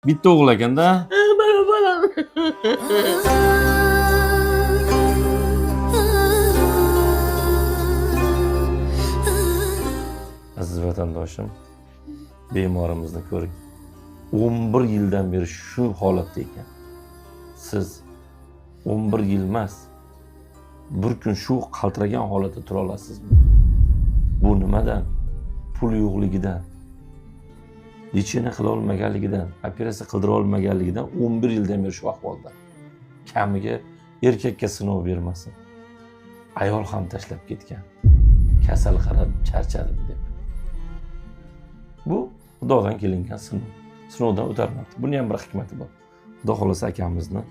Bitta o'g'il ekanda. Mana bolam. Aziz vatandoshim, bemorimizni ko'ring. 11 yildan beri shu holatda ekan. Siz 11 yil emas, bir kun shu qaltiragan holatda tura olasizmi? Bu nimadan? Pul yo'qligidan, lechena qila olmaganligidan, operatsiya qildira olmaganligidan 11 yildan beri shu ahvolda. Kamiga erkakka sinov bermasin. Ayol ham tashlab ketgan. Kasal qarab charchadim deb. Bu Xudodan kelingan sinov. Sinovdan o'tarmabdi. Buni ham bir hikmati bor. Xudo xolasa akamizni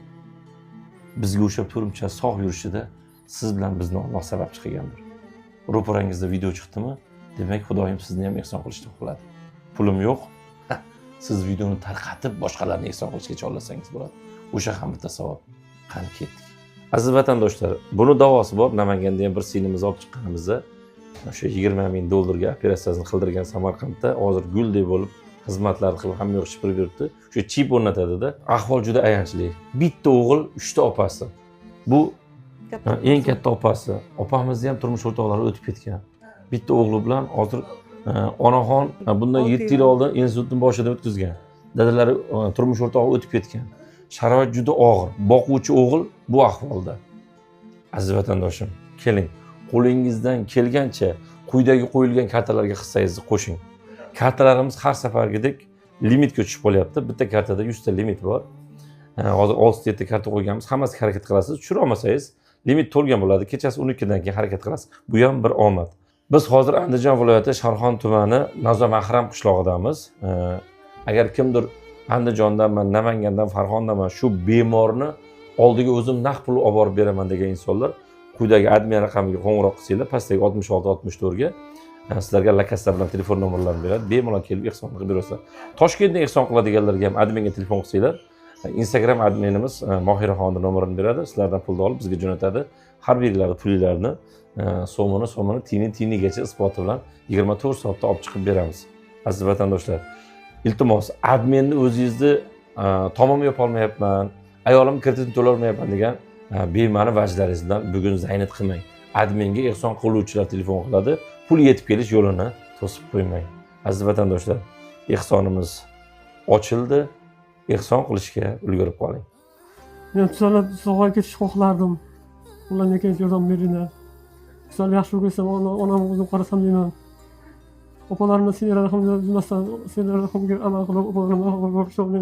bizga o'sha turmushda sog' yurishida siz bilan bizni Alloh sababchi qilgandir. Ro'parangizda video chiqdimi? Demak, Xudoyim sizni ham ehson qilishni xohladi. Pulim yo'q. Siz videoni tarqatib boshqalarni ehson qilishga chorlasangiz bo'ladi. O'sha ham bitta savob. Qani ketdik. Aziz vatandoshlar, buni davosi bor. Namanganda ham bir sinimizni olib chiqqanimizda o'sha 20 ming dollarga operatsiyasini qildirgan Samarqandda hozir guldek bo'lib xizmatlar qilib hamma yoq shipirib yuribdi. O'sha chip o'rnatadida. Ahvol juda ayanchli. Bitta o'g'il, 3 ta opasi. Bu eng katta opasi. Opamizni ham turmush o'rtoqlari o'tib ketgan. Bitta o'g'li bilan hozir onaxon bundan 7 yil oldin institutning boshida o'tkazgan. Dadalari turmush o'rtog'i o'tib ketgan. Sharoit juda og'ir. Boquvchi o'g'il bu ahvolda. Aziz vatandoshim, keling, qo'lingizdan kelgancha quyidagi qo'yilgan kartalarga hissangizni qo'shing. Kartalarimiz har safargidek limitga tushib qolyapti. Bitta kartada 100 ta limit bor. Hozir 6-7 ta karta qo'yganmiz. Hammasiga harakat qilasiz. Tushira olmasangiz limit to'lgan bo'ladi. Kechasi 12 dan keyin harakat qilasiz. Bu ham bir omad. Biz hozir Andijon viloyati Sharxon tumani Nazomahram qishlog'idamiz. Agar kimdir Andijondanman, Namangandan, Farg'onadanman shu bemorni oldiga o'zim naqd pul olib borib beraman degan insonlar quyidagi admin raqamiga qo'ng'iroq qilsanglar, pastdagi 66-64 ga sizlarga lakaslar bilan telefon nomerlarini beradi. Bemalol kelib ehson qilib berasiz. Toshkentda ehson qiladiganlarga ham adminga telefon qilsanglar, Instagram adminimiz Mohiraxonni nomerini beradi. Sizlardan pulni olib bizga jo'natadi. Har birlari pulinglarni so'mini tinigacha isboti bilan 24 soatda olib chiqib beramiz. Aziz vatandoshlar, iltimos adminni o'zingizni tamom yopa olmayapman, ayolim kreditni to'lay olmayapman degan bema'ni vajlaringizdan bugun zaynat qilmang. Adminga ehson qiluvchilar telefon qiladi. Pul yetib kelish yo'lini to'sib qo'ymang. Aziz vatandoshlar, ehsonimiz ochildi. Ehson qilishga ulgurib qoling. Men tuzalib sog'ayib ketishni xohlardim. Ularga kelib yordam beringlar. Tuzalib yaxshi bo'lsam, onamni o'zim qarasam deyman. Opalarimni senlar rahmga amal qilib, opalarimni rahmga